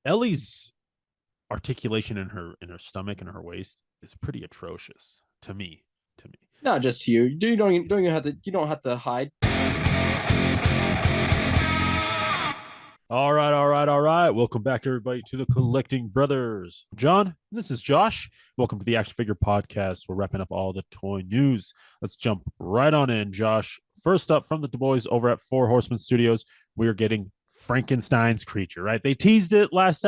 Ellie's articulation in her stomach and her waist is pretty atrocious to me. To me. Not just to you. You don't even have to. You don't have to hide. All right, all right, all right. Welcome back, everybody, to the Collecting Brothers. John, this is Josh. Welcome to the Action Figure Podcast. We're wrapping up all the toy news. Let's jump right on in, Josh. First up from the boys over at Four Horsemen Studios, we are getting Frankenstein's creature, right? They teased it last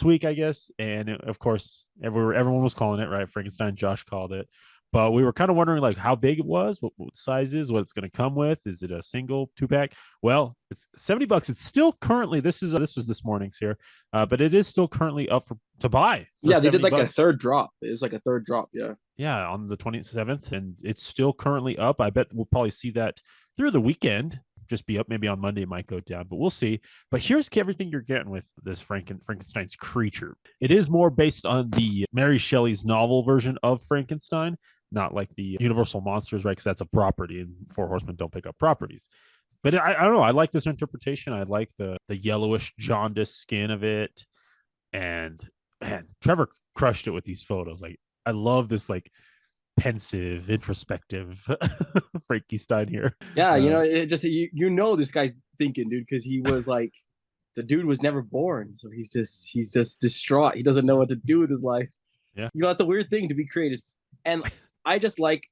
week, I guess. And of course, everyone was calling it, right? Frankenstein, Josh called it. But we were kind of wondering like how big it was, what size is, what it's going to come with. Is it a single 2-pack? Well, it's $70. It's still currently this was this morning's here, but it is still currently up to buy. Yeah, they did like $70. a third drop. It was like a third drop. Yeah. Yeah, on the 27th, and it's still currently up. I bet we'll probably see that through the weekend. Just be up. Maybe on Monday it might go down, but we'll see. But here's everything you're getting with this Frankenstein's creature. It is more based on the Mary Shelley's novel version of Frankenstein, not like the Universal Monsters, right? Because that's a property, and Four Horsemen don't pick up properties. But I don't know. I like this interpretation. I like the yellowish jaundice skin of it, and man, Trevor crushed it with these photos. Like I love this like pensive, introspective Frankenstein here. Yeah, it just this guy's thinking, dude, because he was like, the dude was never born, so he's just distraught. He doesn't know what to do with his life. Yeah, that's a weird thing to be created, and I just like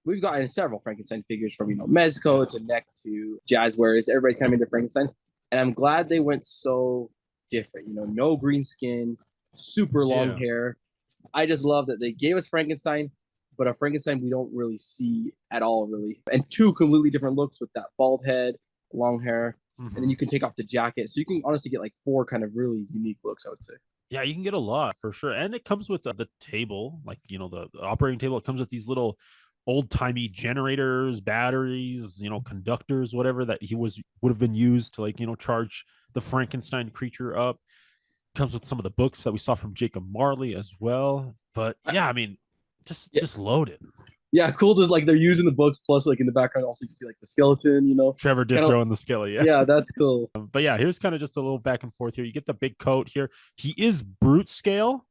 we've gotten several Frankenstein figures from Mezco to Neck to Jazzwares. Everybody's kind of into Frankenstein, and I'm glad they went so different. No green skin, super long hair. I just love that they gave us Frankenstein, but a Frankenstein we don't really see at all, really. And two completely different looks with that bald head, long hair, and then you can take off the jacket. So you can honestly get like four kind of really unique looks, I would say. Yeah, you can get a lot for sure. And it comes with the table, like, the operating table. It comes with these little old-timey generators, batteries, conductors, whatever that would have been used to charge the Frankenstein creature up. Comes with some of the books that we saw from Jacob Marley as well. But yeah, I mean, just loaded. Yeah, cool. Just like they're using the books, plus like in the background also you can see like the skeleton. Trevor did throw in the skeleton. Yeah, yeah, that's cool. But yeah, here's kind of just a little back and forth here. You get the big coat here. He is brute scale,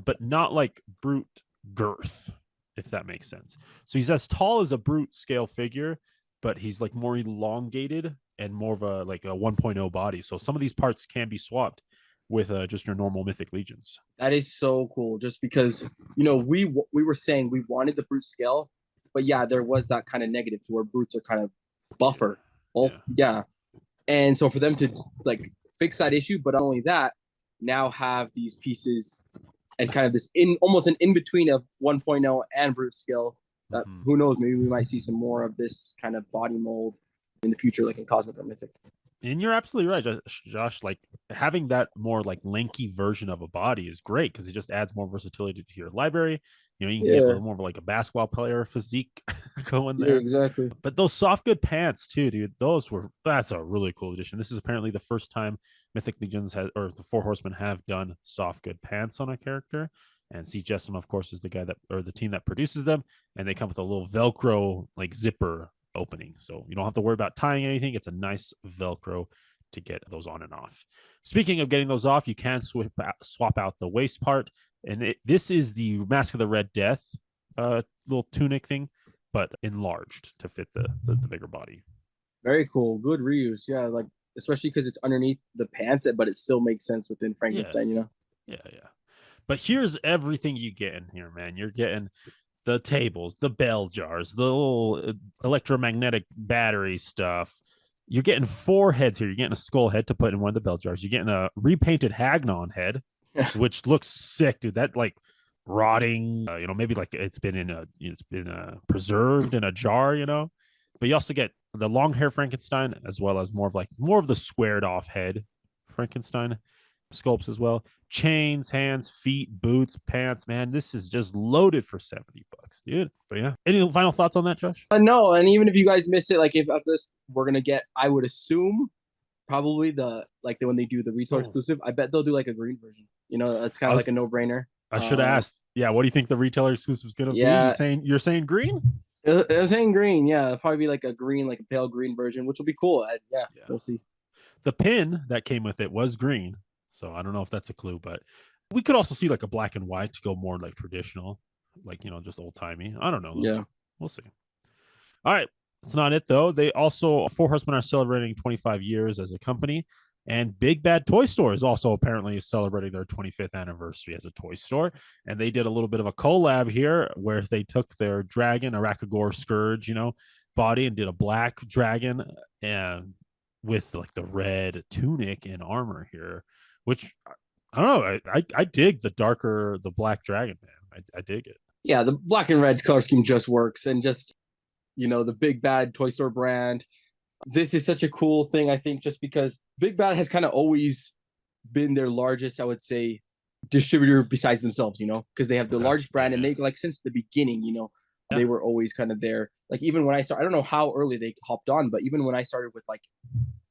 but not like brute girth, if that makes sense. So he's as tall as a brute scale figure, but he's like more elongated and more of a like a 1.0 body. So some of these parts can be swapped with just your normal Mythic Legions. That is so cool. Just because we were saying we wanted the brute scale, but yeah, there was that kind of negative to where brutes are kind of buffer. Yeah. And so for them to like fix that issue, but not only that, now have these pieces and kind of this almost an in between of 1.0 and brute scale. That who knows, maybe we might see some more of this kind of body mold in the future, like in Cosmic or Mythic. And you're absolutely right, Josh. Like having that more like lanky version of a body is great because it just adds more versatility to your library. You can get more of like a basketball player physique going there. Yeah, exactly. But those soft good pants too, dude. That's a really cool addition. This is apparently the first time Mythic Legions or the Four Horsemen have done soft good pants on a character. And C. Jessam, of course, is the guy the team that produces them, and they come with a little Velcro like zipper opening, so you don't have to worry about tying anything. It's a nice Velcro to get those on and off. Speaking of getting those off, you can swap out the waist part, and this is the Mask of the Red Death little tunic thing, but enlarged to fit the bigger body. Very cool. Good reuse. Yeah, like especially because it's underneath the pants, but it still makes sense within Frankenstein. Yeah. But here's everything you get in here, man. You're getting the tables, the bell jars, the little electromagnetic battery stuff. You're getting 4 heads here. You're getting a skull head to put in one of the bell jars. You're getting a repainted Hagnon head, which looks sick, dude. That like rotting, maybe like it's been preserved in a jar, But you also get the long hair Frankenstein as well as more of the squared off head Frankenstein sculpts as well. Chains, hands, feet, boots, pants. Man, this is just loaded for $70, dude. But yeah, any final thoughts on that, Josh? No, and even if you guys miss it, like if after this we're gonna get, I would assume probably when they do the retail exclusive, I bet they'll do like a green version. That's kind of like a no-brainer. I should ask. Yeah, what do you think the retailer exclusive is gonna be? You're saying green? I was saying green. Yeah, it'll probably be like a green, like a pale green version, which will be cool. We'll see. The pin that came with it was green. So I don't know if that's a clue, but we could also see like a black and white to go more like traditional, like, just old timey. I don't know though. Yeah. We'll see. All right. That's not it though. They also Four Horsemen are celebrating 25 years as a company, and Big Bad Toy Store is also apparently celebrating their 25th anniversary as a toy store. And they did a little bit of a collab here where they took their dragon, Arakagor Scourge, body, and did a black dragon and with like the red tunic and armor here, which I don't know. I dig the black dragon, man. I dig it. Yeah, the black and red color scheme just works, and just the Big Bad Toy Store brand. This is such a cool thing, I think, just because Big Bad has kind of always been their largest, I would say, distributor besides themselves, because they have the largest brand, and they like since the beginning, they were always kind of there. Like even when I started, I don't know how early they hopped on, but even when I started with like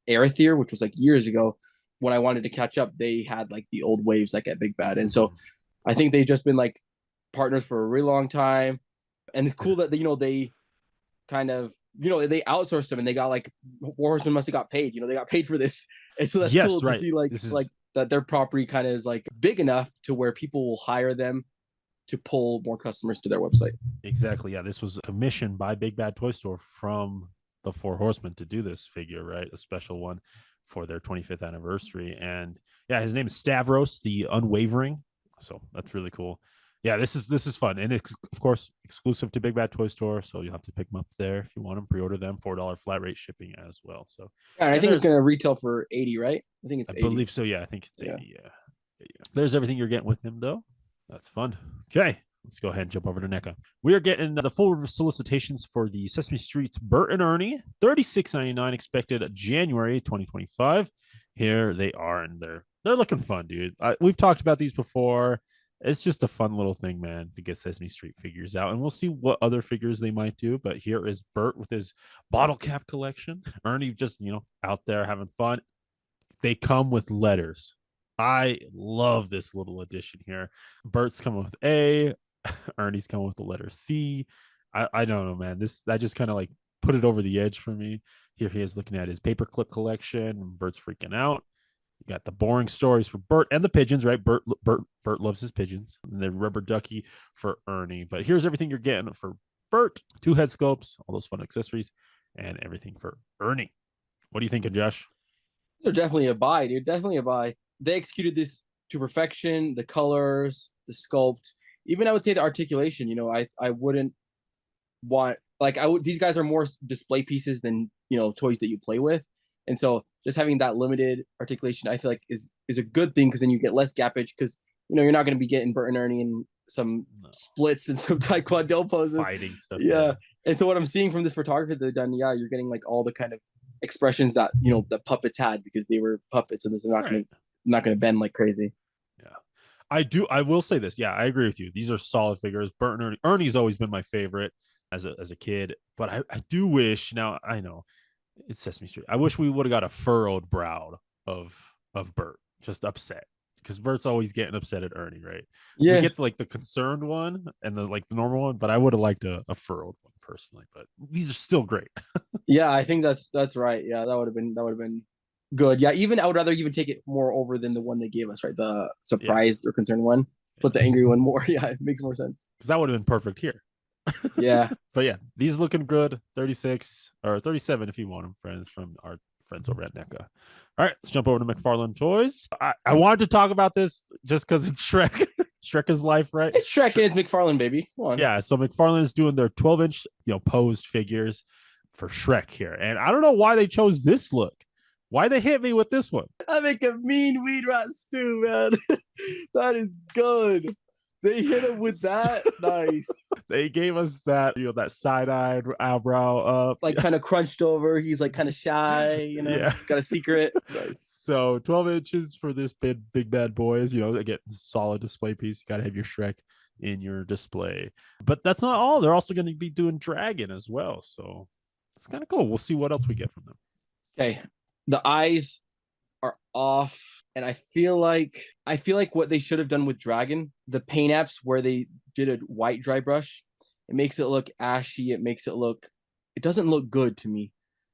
Aether, which was like years ago, when I wanted to catch up, they had like the old waves like at Big Bad. And so I think they've just been like partners for a really long time. And it's cool that they kind of they outsourced them, and they got like Four Horsemen must have got paid. They got paid for this, and so that's cool to see like that their property kind of is like big enough to where people will hire them to pull more customers to their website. Exactly. Yeah, this was commissioned by Big Bad Toy Store from the Four Horsemen to do this figure, right? A special one for their 25th anniversary. And yeah, his name is Stavros the Unwavering. So that's really cool. Yeah, this is fun, and it's of course exclusive to Big Bad Toy Store, so you'll have to pick them up there if you want them. Pre-order them, $4 flat rate shipping as well. So yeah, and I think it's going to retail for 80, right? I think it's 80. I believe so. Yeah, I think it's 80. Yeah. There's everything you're getting with him, though. That's fun. Okay, let's go ahead and jump over to NECA. We are getting the full solicitations for the Sesame Street's Bert and Ernie, $36.99, expected January 2025. Here they are, and they're looking fun, dude. We've talked about these before. It's just a fun little thing, man, to get Sesame Street figures out. And we'll see what other figures they might do. But here is Bert with his bottle cap collection. Ernie just, out there having fun. They come with letters. I love this little addition here. Bert's coming with A. Ernie's coming with the letter C. I don't know, man. That just kind of like put it over the edge for me. Here he is looking at his paperclip collection. Bert's freaking out. You got the boring stories for Bert and the pigeons, right? Bert loves his pigeons. And the rubber ducky for Ernie. But here's everything you're getting for Bert. 2 head sculpts, all those fun accessories, and everything for Ernie. What are you thinking, Josh? They're definitely a buy, dude. Definitely a buy. They executed this to perfection. The colors, the sculpt, even I would say the articulation. I wouldn't want these guys are more display pieces than toys that you play with. And so just having that limited articulation, I feel like is a good thing, because then you get less gappage, because you're not going to be getting Bert and Ernie in some splits and some taekwondo poses. Fighting stuff. Yeah. And so what I'm seeing from this photography that they've done, you're getting like all the kind of expressions that the puppets had, because they were puppets, and this is not going to bend like crazy. Yeah. I will say this. Yeah, I agree with you. These are solid figures. Bert and Ernie. Ernie's always been my favorite as a kid, but I do wish, now I know it's Sesame Street, I wish we would have got a furrowed brow of Bert, just upset, because Bert's always getting upset at Ernie, right? Yeah, we get like the concerned one and the normal one, but I would have liked a furrowed one personally. But these are still great. Yeah, I think that's right. Yeah, that would have been good. Yeah, I would rather even take it more over than the one they gave us, right? The surprised or concerned one, but the angry one more. Yeah, it makes more sense, because that would have been perfect here. Yeah. But yeah, these looking good. 36 or 37 if you want them, friends, from our friends over at NECA. All right, let's jump over to McFarlane Toys. I wanted to talk about this just because it's Shrek. Shrek is life, right? It's Shrek and it's McFarlane, baby. Come on. Yeah, so McFarlane is doing their 12-inch posed figures for Shrek here. And I don't know why they chose this look. Why they hit me with this one? I make a mean weed rat stew, man. That is good. They hit him with that. Nice. They gave us that, that side-eyed eyebrow up. Like kind of crunched over. He's like kind of shy, Yeah. He's got a secret. Nice. So 12 inches for this big bad boy is, again, solid display piece. You got to have your Shrek in your display. But that's not all. They're also going to be doing Dragon as well. So it's kind of cool. We'll see what else we get from them. Okay. The eyes are off, and I feel like what they should have done with Dragon, the paint apps where they did a white dry brush, it makes it look ashy. It doesn't look good to me.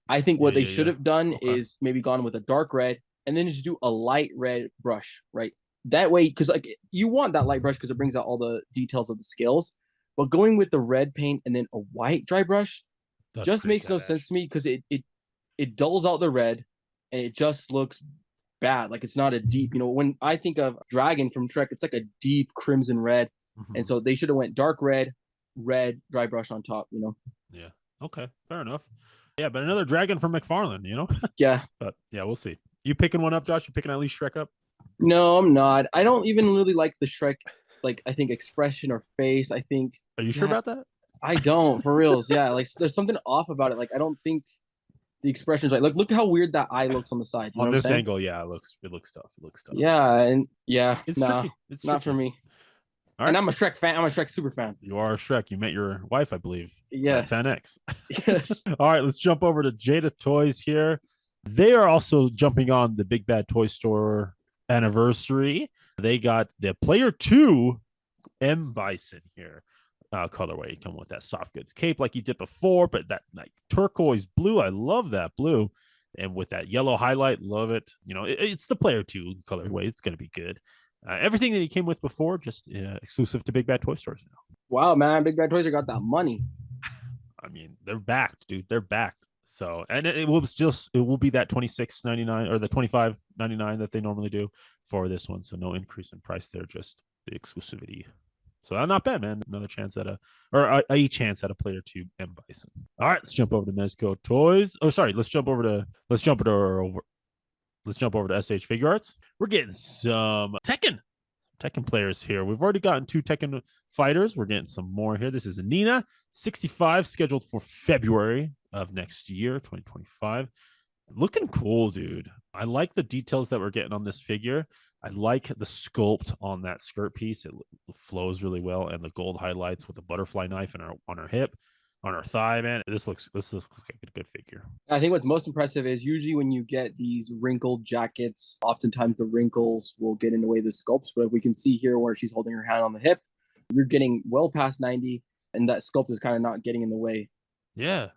I think what they should have done is maybe gone with a dark red and then just do a light red brush, right? That way, because like you want that light brush because it brings out all the details of the scales. But going with the red paint and then a white dry brush That's just pretty makes no badass. sense to me because it dulls out the red and it just looks bad. Like it's not a deep, when I think of Dragon from Shrek, it's like a deep crimson red. And Mhm. so they should have went dark red, red, dry brush on top. Yeah. Okay. Fair enough. Yeah, but another dragon from McFarlane. Yeah. But yeah, we'll see. You picking one up, Josh? You picking at least Shrek up? No, I'm not. I don't even really like the Shrek, like I think expression or face. I think, Are you sure yeah, about that? I don't for reals. Yeah, like there's something off about it. Like I don't think the expression's right. Look how weird that eye looks on the side. You know On what I'm this saying? angle, yeah, it looks tough. It looks tough. Yeah, and yeah, It's nah, tricky. It's not for tricky. me. All And right. I'm a Shrek fan. I'm a Shrek super fan. You are Shrek. You met your wife, I believe, at Fan Yes, X. yes. All right, let's jump over to Jada Toys here. They are also jumping on the Big Bad Toy Store anniversary. They got the Player 2 M Bison here. Colorway come with that soft goods cape like you did before, but that like turquoise blue, I love that blue, and with that yellow highlight, love it. It's the Player 2 colorway. It's gonna be good. Everything that he came with before, just exclusive to Big Bad Toy Stores now. Wow, man, Big Bad Toys got that money. I mean, they're backed, dude. They're backed. So, and it will be that 26.99 or the 25.99 that they normally do for this one. So no increase in price there, just the exclusivity. So not bad, man. Another chance at a chance at a Player 2 M Bison. All right, let's jump over to Mezco Toys. Oh, sorry, let's jump over to SH Figure Arts. We're getting some Tekken players here. We've already gotten 2 Tekken fighters. We're getting some more here. This is a Nina 65 scheduled for February of next year, 2025. Looking cool, dude. I like the details that we're getting on this figure. I like the sculpt on that skirt piece. It flows really well, and the gold highlights with the butterfly knife on her hip, on her thigh. Man, this looks like a good figure. I think what's most impressive is usually when you get these wrinkled jackets, oftentimes the wrinkles will get in the way of the sculpt. But if we can see here where she's holding her hand on the hip, you're getting well past 90, and that sculpt is kind of not getting in the way. Yeah,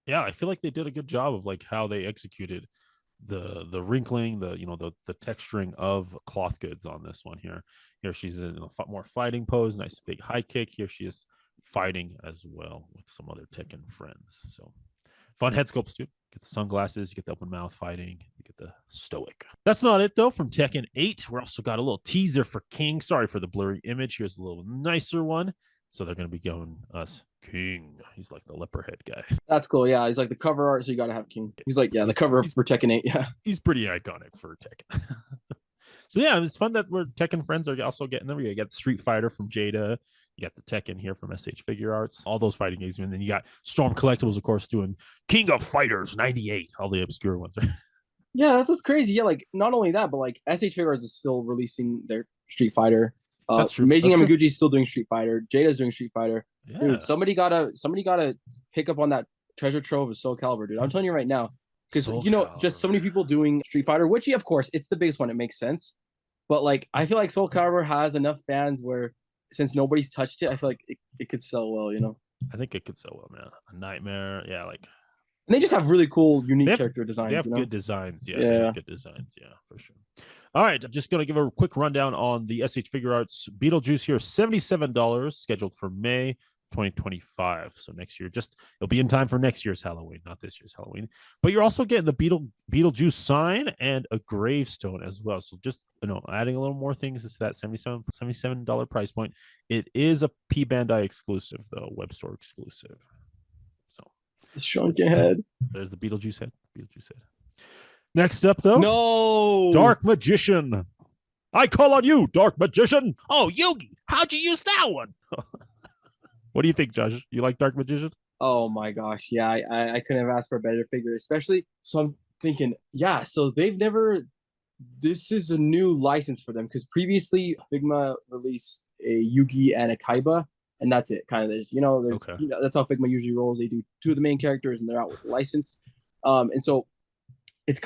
yeah. I feel like they did a good job of like how they executed the wrinkling, the texturing of cloth goods on this one here. Here she's in a more fighting pose, nice big high kick. Here she is fighting as well with some other Tekken friends. So fun head sculpts too. Get the sunglasses, you get the open mouth fighting, you get the stoic. That's not it though. From Tekken 8, we also got a little teaser for King. Sorry for the blurry image. Here's a little nicer one. So they're going to be going us King. He's like the leper head guy. That's cool. Yeah, he's like the cover art, so you got to have King. He's like, yeah, the He's cover he's for Tekken 8. Yeah. he's pretty iconic for Tekken. So yeah, it's fun that we're Tekken friends are also getting them. You got Street Fighter from Jada. You got the Tekken here from SH Figure Arts. All those fighting games. And then you got Storm Collectibles, of course, doing King of Fighters 98. All the obscure ones. Yeah, that's what's crazy. Yeah, like not only that, but like SH Figures is still releasing their Street Fighter. That's true. Amazing That's true. Yamaguchi is still doing Street Fighter. Jada's doing Street Fighter. Yeah. Dude, somebody gotta pick up on that treasure trove of Soul Calibur, dude. I'm telling you right now, because just so many people doing Street Fighter, which of course it's the biggest one. It makes sense, but like I feel like Soul Calibur has enough fans where since nobody's touched it, I feel like it could sell well. I think it could sell well, man. A Nightmare. Yeah, like And they just have really cool, unique character they designs. have good designs. Yeah, they Yeah. have good designs. Yeah, for sure. All right, I'm just going to give a quick rundown on the SH Figure Arts Beetlejuice here. $77 scheduled for May 2025. So next year, it'll be in time for next year's Halloween, not this year's Halloween. But you're also getting the Beetlejuice sign and a gravestone as well. So just adding a little more things to that $77 price point. It is a P Bandai exclusive though, web store exclusive. So Shrunken head. there's the Beetlejuice head. Next up, though, No. Dark Magician. I call on you, Dark Magician. Oh, Yugi, how'd you use that one? What do you think, Josh? You like Dark Magician? Oh my gosh. Yeah, I couldn't have asked for a better figure, especially. So I'm thinking, yeah, so this is a new license for them because previously Figma released a Yugi and a Kaiba, and that's it. Kind of, Okay. that's how Figma usually rolls. They do 2 of the main characters and they're out with the license. And so it's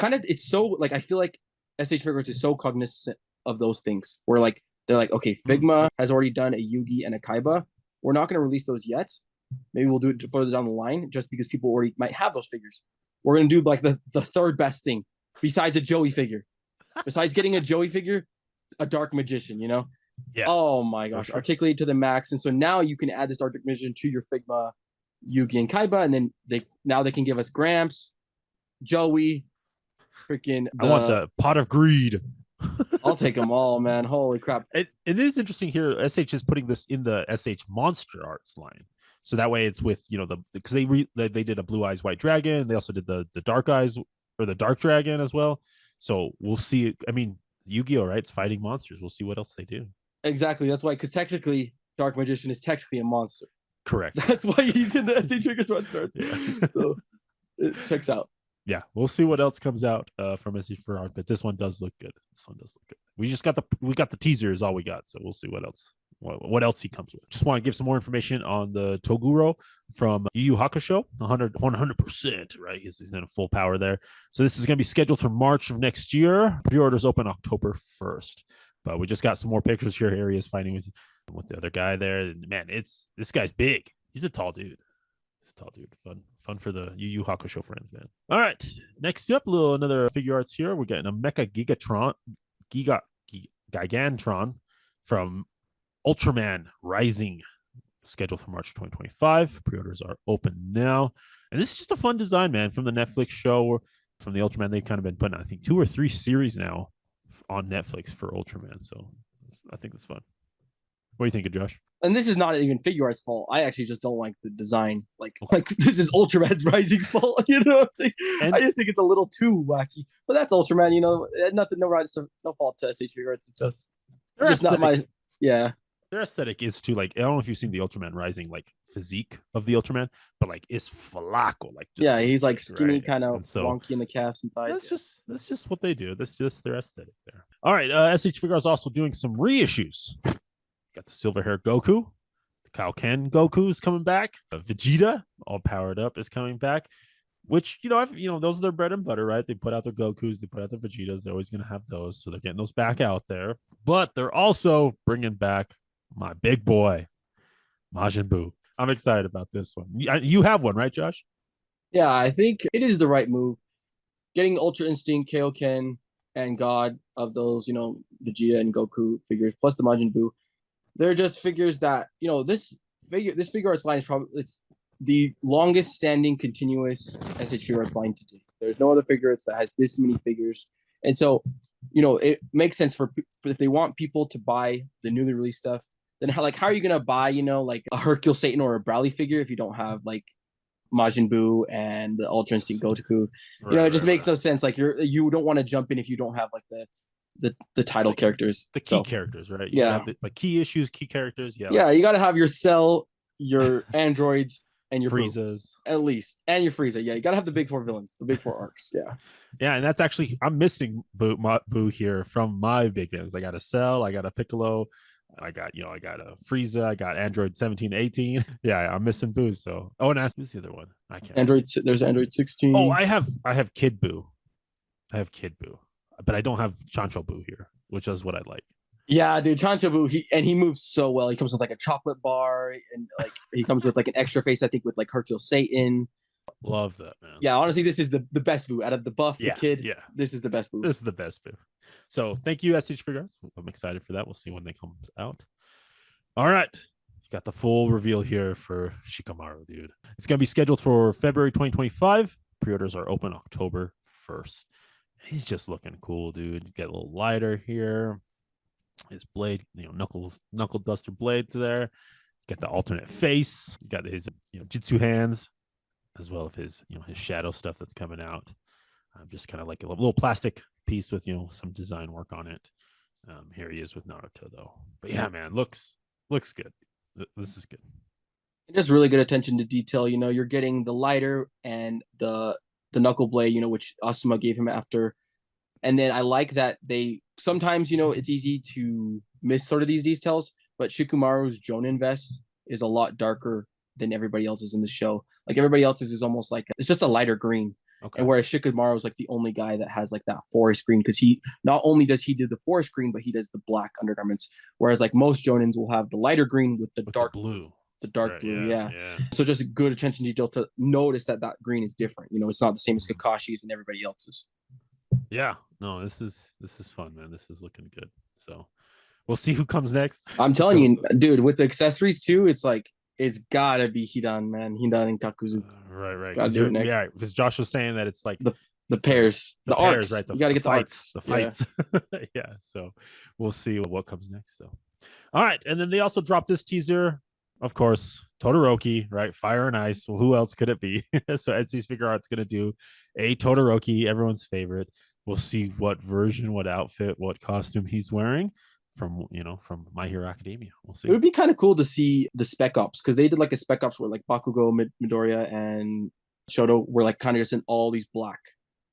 so like I feel like SH Figures is so cognizant of those things where like they're like, okay, Figma has already done a Yugi and a Kaiba. We're not going to release those yet. Maybe we'll do it further down the line just because people already might have those figures. We're going to do like the third best thing. besides a Joey figure. Besides getting a Joey figure, a Dark Magician, you know? Yeah, Oh my gosh, sure. articulate to the max. And so now you can add this Dark Magician to your Figma, Yugi, and Kaiba, and then they can give us Gramps, Joey, freaking I want the pot of greed. I'll take them all, man. Holy crap. It is interesting here. SH is putting this in the SH Monster Arts line. So that way it's with, because they did a Blue Eyes White Dragon. They also did the Dark Eyes or the Dark Dragon as well. So we'll see. I mean, Yu-Gi-Oh, right? It's fighting monsters. We'll see what else they do. Exactly. That's why, because technically, Dark Magician is technically a monster. Correct. That's why he's in the SH Figures Monster Arts. Yeah. So it checks out. Yeah, we'll see what else comes out from SH for art, but this one does look good. We got the teaser is all we got, so we'll see what else he comes with. Just want to give some more information on the Toguro from Yu Yu Hakusho, 100%, right? He's in full power there. So this is going to be scheduled for March of next year. Pre-orders open October 1st. But we just got some more pictures here. Here he is fighting with the other guy there. Man, this guy's big. He's a tall dude. Fun for the Yu Yu Hakusho friends, man. All right, next up, another figure arts here. We're getting a Mecha Gigantron from Ultraman Rising, scheduled for March 2025. Pre-orders are open now, and this is just a fun design, man, from the Netflix show. From the Ultraman, they've kind of been putting, I think, 2 or 3 series now on Netflix for Ultraman. So I think that's fun. What do you think of Josh? And this is not even figure art's fault. I actually just don't like the design. Like this is Ultraman's Rising's fault. You know what I'm saying? And I just think it's a little too wacky. But that's Ultraman. You know, no fault to SH Figure Arts. It's just not my. Yeah. Their aesthetic is too, like, I don't know if you've seen the Ultraman Rising like physique of the Ultraman, but like it's flaco, like just he's like skinny, right? Kind of wonky in the calves and thighs. That's just what they do. That's just their aesthetic there. All right, SH Figure is also doing some reissues. Got the silver hair Goku, the Kaioken Goku is coming back. Vegeta, all powered up, is coming back. Which those are their bread and butter, right? They put out their Gokus, they put out their Vegetas. They're always going to have those, so they're getting those back out there. But they're also bringing back my big boy, Majin Buu. I'm excited about this one. You have one, right, Josh? Yeah, I think it is the right move. Getting Ultra Instinct, Kaioken, and God of those, Vegeta and Goku figures, plus the Majin Buu. They're just figures that, this figure arts line is it's the longest standing continuous SH Figure Arts line to date. There's no other figure arts that has this many figures. And so, it makes sense for if they want people to buy the newly released stuff, then how are you going to buy, like a Hercule Satan or a Bradley figure if you don't have like Majin Buu and the Ultra Instinct Goku? It just makes no sense. Like you don't want to jump in if you don't have like the title characters, the key characters, right? Yeah, like key issues, key characters. Yeah, you got to have your Cell, your androids, and your Friezas at least, and your Frieza. Yeah, you got to have the big 4 villains, the big 4 arcs. Yeah, and that's actually, I'm missing Buu here from my big villains. I got a Cell, I got a Piccolo, I got a Frieza, I got Android 17, 18. Yeah, I'm missing Buu. So, and who's the other one? I can't. There's Android 16. Oh, I have Kid Buu. But I don't have Chancho Buu here, which is what I like. Yeah, dude, Chancho Buu, he moves so well. He comes with like a chocolate bar, and like he comes with like an extra face, I think, with like Hercule Satan. Love that, man. Yeah, honestly, this is the best Buu out of the buff, the kid. Yeah, this is the best Buu. This is the best Buu. So thank you, SH Figures. I'm excited for that. We'll see when they come out. All right, got the full reveal here for Shikamaru, dude. It's gonna be scheduled for February 2025. Pre-orders are open October 1st. He's just looking cool, dude. Get a little lighter here. His blade, knuckle duster blades there. Got the alternate face. You got his, jutsu hands, as well as his, his shadow stuff that's coming out. Just kind of like a little plastic piece with, some design work on it. Here he is with Naruto, though. But yeah, man, looks good. This is good. Just really good attention to detail. You're getting the lighter and the knuckle blade, which Asuma gave him after. And then I like that they sometimes, it's easy to miss sort of these details, but Shikamaru's Jonin vest is a lot darker than everybody else's in the show. Like everybody else's is almost like it's just a lighter green. Okay. And whereas Shikamaru is like the only guy that has like that forest green, because he not only does he do the forest green, but he does the black undergarments. Whereas like most Jonins will have the lighter green with the dark blue. The dark blue, yeah. So just good attention to detail to notice that green is different. It's not the same as Kakashi's and everybody else's. Yeah, no, this is fun, man. This is looking good. So we'll see who comes next. I'm telling Go, you, dude, with the accessories too, it's like it's gotta be Hidan, man. Hidan and Kakuzu. right, Gotta because do it next. because Josh was saying that it's like The the the pairs, the the pairs, arcs. right? You gotta The get the fights, arcs. the Yeah. fights. Yeah, so we'll see what comes next, though. All right, and then they also dropped this teaser. Of course, Todoroki, right? Fire and Ice. Well, who else could it be? So Etsy's Figure Art's going to do a Todoroki, everyone's favorite. We'll see what version, what outfit, what costume he's wearing from My Hero Academia. We'll It see. would be kind of cool to see the spec ops because they did like a spec ops where like Bakugo, Midoriya, and Shoto were like kind of just in all these black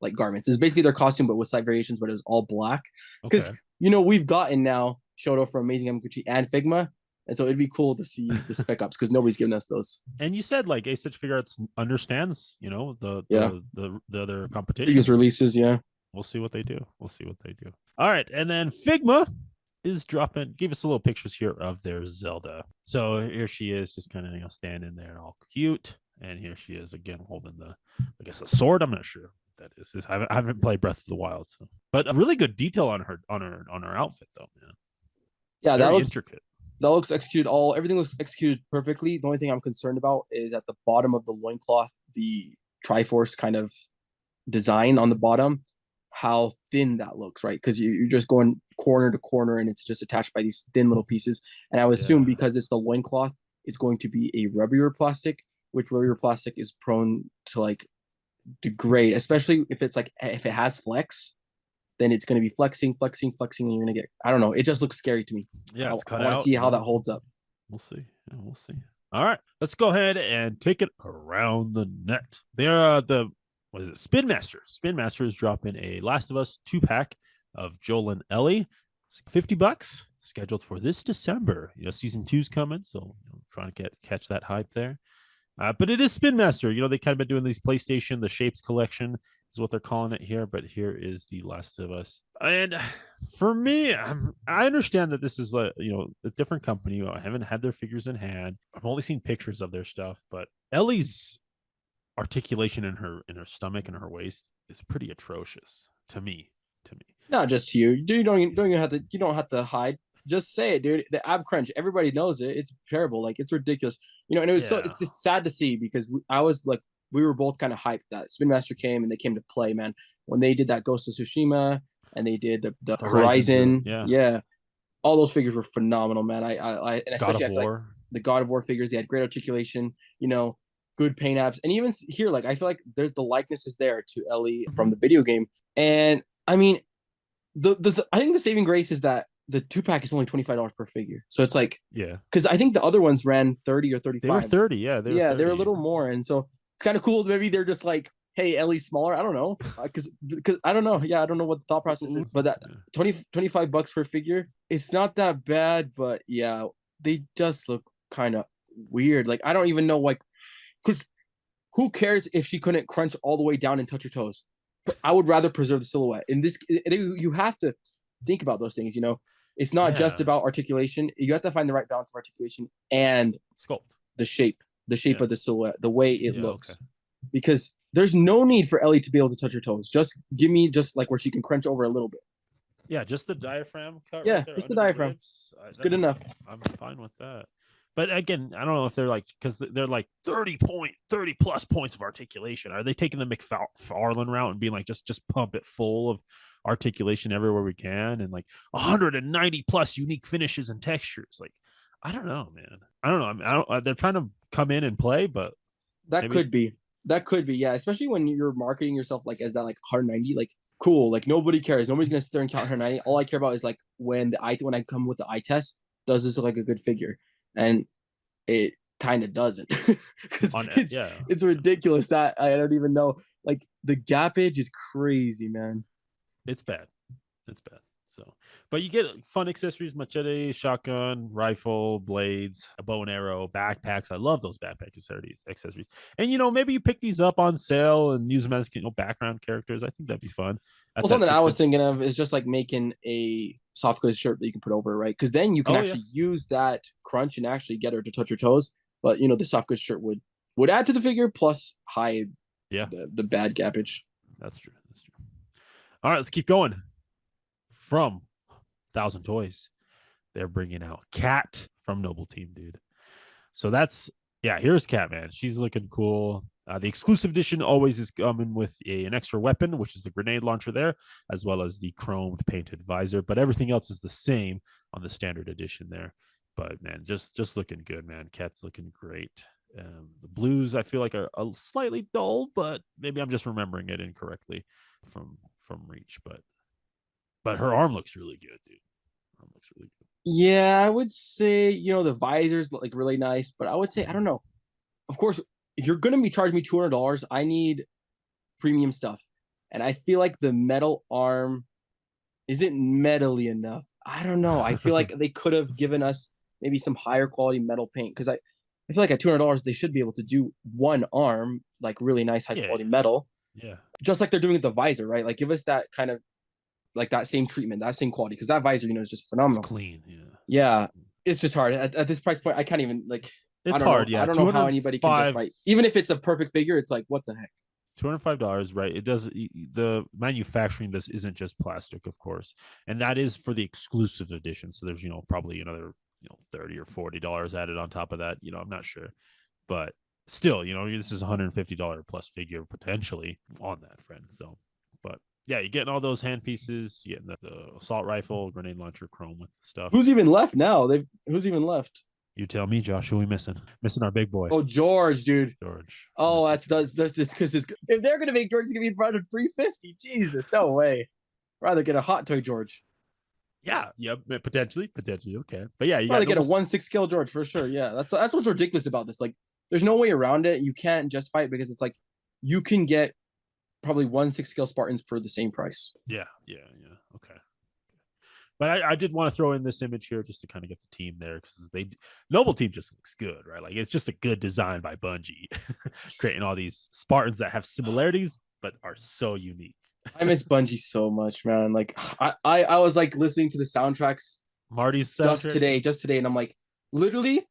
like garments. It's basically their costume, but with slight variations, but it was all black. Because Okay. we've gotten now Shoto from Amazing Yamaguchi and Figma, and so it'd be cool to see the spec ops because nobody's given us those. And you said like Ace Figure Arts understands, Yeah, the other competition. previous releases, yeah. We'll see what they do. We'll see what they do. All right, and then Figma is dropping. Give us a little pictures here of their Zelda. So here she is, just kind of standing there, all cute, and here she is again holding I guess, a sword. I'm not sure what that is. I haven't played Breath of the Wild, so but a really good detail on her outfit though, man. Yeah, Very intricate. that looks executed all everything looks executed perfectly. The only thing I'm concerned about is at the bottom of the loincloth, the Triforce kind of design on the bottom, how thin that looks, right? Because you're just going corner to corner and it's just attached by these thin little pieces. And I would assume Yeah, because it's the loincloth, it's going to be a rubbier plastic, which rubbier plastic is prone to like degrade, especially if it's like if it has flex, then it's going to be flexing, flexing, flexing, and you're going to get, I don't know, it just looks scary to me. yeah, I it's cut want to out. see how that holds up. We'll see. Yeah, we'll see. All right, let's go ahead and take it around the net. They're the what is it? Spin Master. Spin Master is dropping a Last of Us 2-pack of Joel and Ellie. $50 scheduled for this December. Season 2's coming, so trying to catch that hype there. But it is Spin Master. They kind of been doing these PlayStation, the Shapes collection is what they're calling it here. But here is the Last of Us. And for me, I understand that this is a different company. I haven't had their figures in hand. I've only seen pictures of their stuff. But Ellie's articulation in her stomach and her waist is pretty atrocious to me. Not just to you. You don't have to hide. Just say it, dude. The ab crunch, everybody knows it. It's terrible. Like it's ridiculous. And it was Yeah, it's sad to see because I was like we were both kind of hyped that Spin Master came and they came to play, man. When they did that Ghost of Tsushima and they did the the Horizon Zero. Horizon, Yeah, yeah, all those figures were phenomenal, man. And God especially of I feel like War. the God of War figures, they had great articulation, good paint apps, and even here, like I feel like there's the likeness is there to Ellie from the video game, and I mean the I think the saving grace is that the 2-pack is only $25 per figure. So it's like Yeah, because I think the other ones ran 30 or they were 35. 30. Yeah, they were Yeah, they're a 30. little more, and so it's kind of cool. Maybe they're just like, hey, Ellie's smaller. I don't know, because I don't know. Yeah, I don't know what the thought process is, but that 25 bucks per figure, it's not that bad. But yeah, they just look kind of weird. Like I don't even know, like, because who cares if she couldn't crunch all the way down and touch her toes? I would rather preserve the silhouette. In this, you have to think about those things. It's not just Yeah, about articulation. You have to find the right balance of articulation and sculpt. the shape, Yeah, of the silhouette, the way it yeah, okay. looks. Because there's no need for Ellie to be able to touch her toes. Just give me just like where she can crunch over a little bit. Yeah, just the diaphragm cut right Yeah, there just the under the diaphragm. ribs. It's good enough. I'm fine with that. But again, I don't know if they're like because they're like 30 plus points of articulation. Are they taking the McFarlane route and being like just pump it full of articulation everywhere we can and like 190 plus unique finishes and textures? Like, I don't know, man. I don't know. I mean, they're trying to come in and play, but That maybe could be. That could be, yeah. Especially when you're marketing yourself like as that like 190, like cool. Like nobody cares. Nobody's gonna sit there and count 190. All I care about is like when I come with the eye test, does this look like a good figure? And it kind of doesn't. Because on yeah, it's ridiculous that I don't even know. Like the gappage is crazy, man. it's bad. It's bad. So, but you get fun accessories: machete, shotgun, rifle, blades, a bow and arrow, backpacks. I love those backpack accessories. And maybe you pick these up on sale and use them as background characters. I think that'd be fun. At Well, that something I six was inch. thinking of is just like making a soft goods shirt that you can put over, right? Because then you can Oh yeah, actually use that crunch and actually get her to touch her toes. But the soft goods shirt would add to the figure plus hide yeah. the bad gappage. That's true. That's true. All right, let's keep going. From Thousand Toys, they're bringing out Cat from Noble Team, dude. So that's yeah. Here's Catman. She's looking cool. The exclusive edition always is coming with an extra weapon, which is the grenade launcher there, as well as the chromed painted visor. But everything else is the same on the standard edition there. But man, just looking good, man. Cat's looking great. The blues I feel like are a slightly dull, but maybe I'm just remembering it incorrectly from Reach. But her arm looks really good, dude. Arm looks really good. Yeah, I would say, the visor's like really nice, but I would say, I don't know. Of course, if you're gonna be charging me $200, I need premium stuff. And I feel like the metal arm isn't metally enough. I don't know. I feel like they could have given us maybe some higher quality metal paint because I feel like at $200 they should be able to do one arm like really nice high quality metal, Yeah. just like they're doing with the visor, right? Like give us that kind of like that same treatment, that same quality, because that visor, is just It's phenomenal. clean. Yeah. Yeah, it's just hard at this price point. I can't even like. I It's don't know. hard. Yeah. I don't know how anybody can justify. Even if it's a perfect figure, it's like what the heck. $205, right? It does the manufacturing this isn't just plastic, of course, and that is for the exclusive edition. So there's probably another $30 or $40 added on top of that. I'm not sure, but still, this is $150 plus figure potentially on that, friend. So, but yeah, you're getting all those hand pieces, you're getting the assault rifle, grenade launcher, chrome with stuff. Who's even left now? Who's even left? You tell me, Josh. Who are we missing? Missing our big boy. Oh, George, dude. George. Oh, that's just because if they're gonna make George, it's gonna be in front of 350. Jesus, no way. Rather get a hot toy George. Yeah, potentially, okay. But yeah, you gotta get a 1/6 scale George for sure. Yeah, that's what's ridiculous about this. Like, there's no way around it. You can't justify it because it's like you can get probably 1/6 scale Spartans for the same price. Yeah. Okay. But I did want to throw in this image here just to kind of get the team there because Noble Team just looks good, right? Like it's just a good design by Bungie, creating all these Spartans that have similarities but are so unique. I miss Bungie so much, man. Like I was like listening to the soundtracks Marty's soundtrack just today, and I'm like, literally,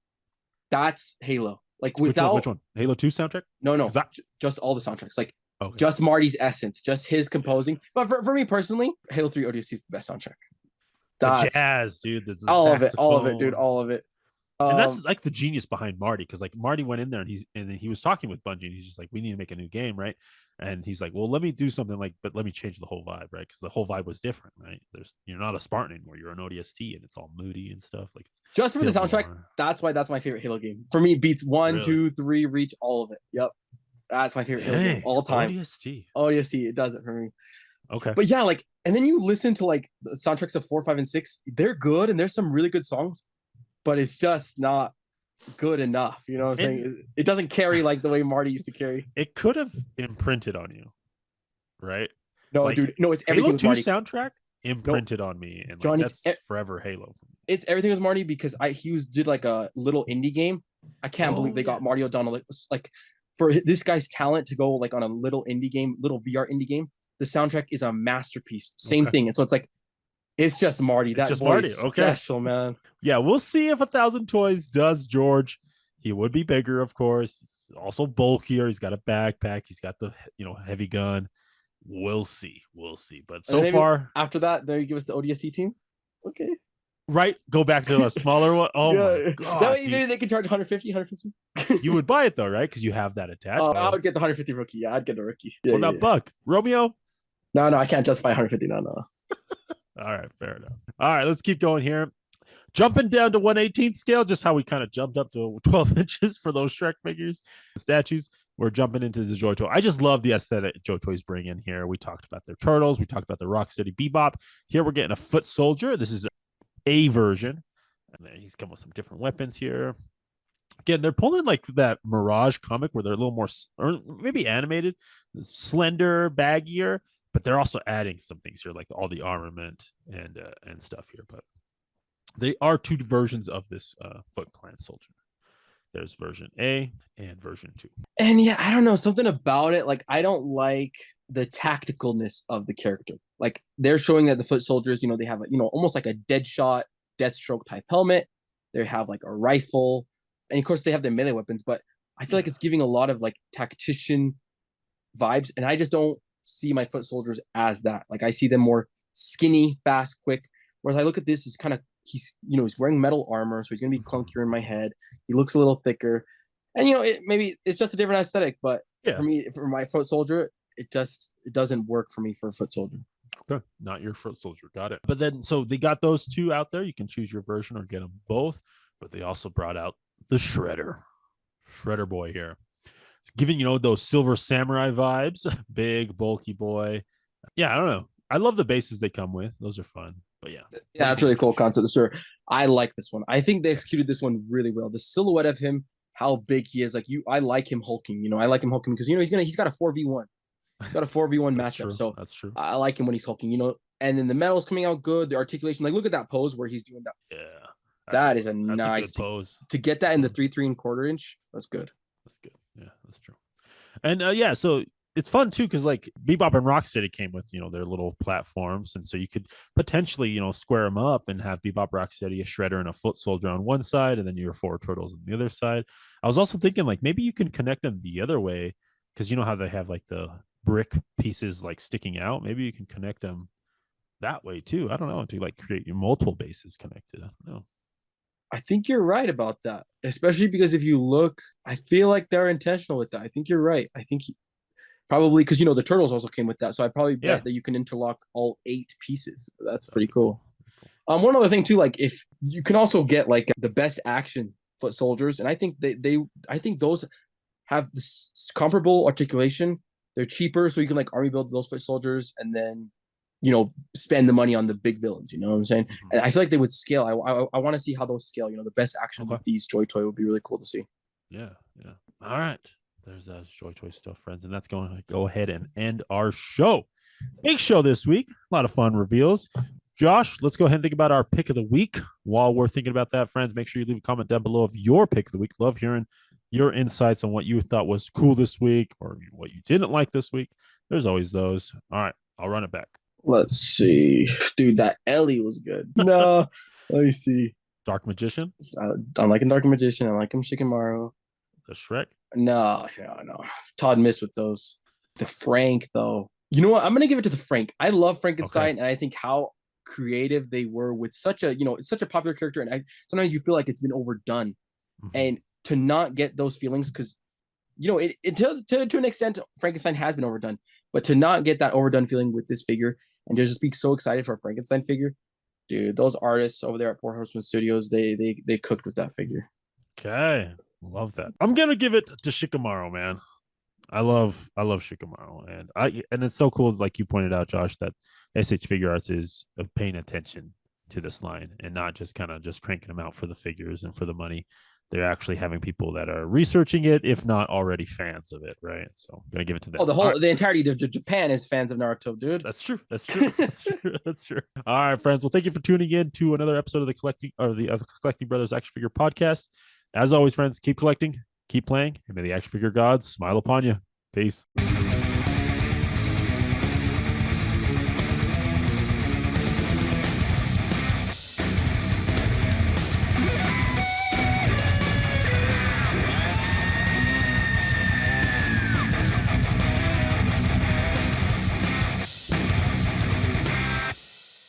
that's Halo. Like without which one? Halo 2 soundtrack? No, just all the soundtracks. Like just Marty's essence, just his composing. Yeah. But for me personally, Halo 3 ODST is the best soundtrack. The jazz, dude. The all of it, dude. All of it. And that's like the genius behind Marty, because like Marty went in there and he was talking with Bungie, and he's just like, we need to make a new game, right? And he's like, well, let me do something but let me change the whole vibe, right? Because the whole vibe was different, right? You're not a Spartan anymore, you're an ODST, and it's all moody and stuff. Like just for the soundtrack, that's why that's my favorite Halo game. For me, it beats 1, 2, 3, Reach, all of it. Yep, that's my favorite Halo game all time. ODST, it does it for me. Okay, but yeah, like, and then you listen to like the soundtracks of 4, 5, and 6. They're good, and there's some really good songs, but it's just not good enough. You know what I'm saying? It doesn't carry like the way Marty used to carry. It could have imprinted on you, right? No, like, dude, no, it's everything with Marty. Soundtrack imprinted on me, and like, Johnny, that's forever Halo. It's everything with Marty because did like a little indie game. I can't believe they got Marty O'Donnell like for this guy's talent to go like on a little indie game, little VR indie game. The soundtrack is a masterpiece. Same thing. And so it's like, it's just Marty. That's just Marty. Okay. Special, man. Yeah, we'll see if 1,000 Toys does George. He would be bigger, of course. He's also bulkier. He's got a backpack. He's got the heavy gun. We'll see. But so far, after that, there you give us the ODST team. Okay. Right. Go back to a smaller one. Oh my god. That way maybe they can charge 150. You would buy it though, right? Because you have that attached. I would get the 150 rookie. Yeah, I'd get the rookie. Yeah, what about Buck? Romeo? No, I can't justify 150. No. All right, fair enough. All right, let's keep going here. Jumping down to 1/18 scale, just how we kind of jumped up to 12 inches for those Shrek figures, statues. We're jumping into the Joy Toy. I just love the aesthetic Joy Toys bring in here. We talked about their turtles. We talked about the Rocksteady Bebop. Here we're getting a foot soldier. This is a version. And then he's come with some different weapons here. Again, they're pulling like that Mirage comic where they're a little more, or maybe animated, slender, baggier, but they're also adding some things here, like all the armament and stuff here. But they are two versions of this Foot Clan soldier. There's version A and version 2. And yeah, I don't know, something about it. Like, I don't like the tacticalness of the character. Like, they're showing that the foot soldiers, they have almost like a Deadshot, Deathstroke type helmet. They have like a rifle, and of course they have their melee weapons. But I feel like it's giving a lot of like tactician vibes, and I just don't see my foot soldiers as that. Like I see them more skinny, fast, quick. Whereas I look at this, is kind of he's wearing metal armor, so he's gonna be clunkier in my head. He looks a little thicker, and maybe it's just a different aesthetic. But Yeah. for me, for my foot soldier, it doesn't work for me for a foot soldier. Okay. Not your foot soldier. Got it. But then, so they got those two out there. You can choose your version or get them both. But they also brought out the Shredder boy here. Giving, those Silver Samurai vibes. Big, bulky boy. Yeah, I don't know. I love the bases they come with. Those are fun. But yeah. Yeah, that's really cool concept. Sure. I like this one. I think they executed this one really well. The silhouette of him, how big he is. I like him hulking. I like him hulking because he's got a 4v1. He's got a 4v1 matchup. True. So that's true. I like him when he's hulking, and then the metal's coming out good. The articulation, like look at that pose where he's doing that. Yeah. That is a nice pose. To get that in the 3.75 inch. That's good. That's good. Yeah, that's true. And yeah, so it's fun too because like Bebop and Rocksteady came with their little platforms, and so you could potentially square them up and have Bebop, Rocksteady, a Shredder, and a Foot Soldier on one side, and then your four turtles on the other side. I was also thinking like maybe you can connect them the other way because you know how they have like the brick pieces like sticking out. Maybe you can connect them that way too. I don't know, to like create multiple bases connected. I don't know. I think you're right about that, especially because if you look, I feel like they're intentional with that. I think you're right. I think probably because the turtles also came with that, so I probably bet that you can interlock all 8 pieces. That's pretty cool. One other thing too, like if you can also get like the best action foot soldiers, and I think I think those have this comparable articulation. They're cheaper, so you can like army build those foot soldiers, and then spend the money on the big villains. You know what I'm saying? Mm-hmm. And I feel like they would scale. I want to see how those scale. The best action with these Joy Toy would be really cool to see. Yeah. All right. There's those Joy Toy stuff, friends, and that's going to go ahead and end our show. Big show this week. A lot of fun reveals. Josh, let's go ahead and think about our pick of the week. While we're thinking about that, friends, make sure you leave a comment down below of your pick of the week. Love hearing your insights on what you thought was cool this week or what you didn't like this week. There's always those. All right. I'll run it back. Let's see. Dude, that Ellie was good. No. Let me see. Dark Magician? I'm liking Dark Magician. I like him Shikamaru. The Shrek? No. Todd missed with those. The Frank, though. You know what? I'm going to give it to the Frank. I love Frankenstein, and I think how creative they were with such a, it's such a popular character, and sometimes you feel like it's been overdone. Mm-hmm. And to not get those feelings, because, to an extent, Frankenstein has been overdone, but to not get that overdone feeling with this figure and just be so excited for a Frankenstein figure, dude, those artists over there at Four Horsemen Studios, they cooked with that figure. Okay. Love that. I'm going to give it to Shikamaru, man. I love Shikamaru, and it's so cool, like you pointed out, Josh, that SH Figure Arts is paying attention to this line and not just kind of just cranking them out for the figures and for the money. They're actually having people that are researching it, if not already fans of it, right? So I'm gonna give it to them. The entirety of Japan is fans of Naruto, dude. That's true. That's true. All right, friends. Well, thank you for tuning in to another episode of the Collecting Brothers Action Figure Podcast. As always, friends, keep collecting, keep playing, and may the action figure gods smile upon you. Peace.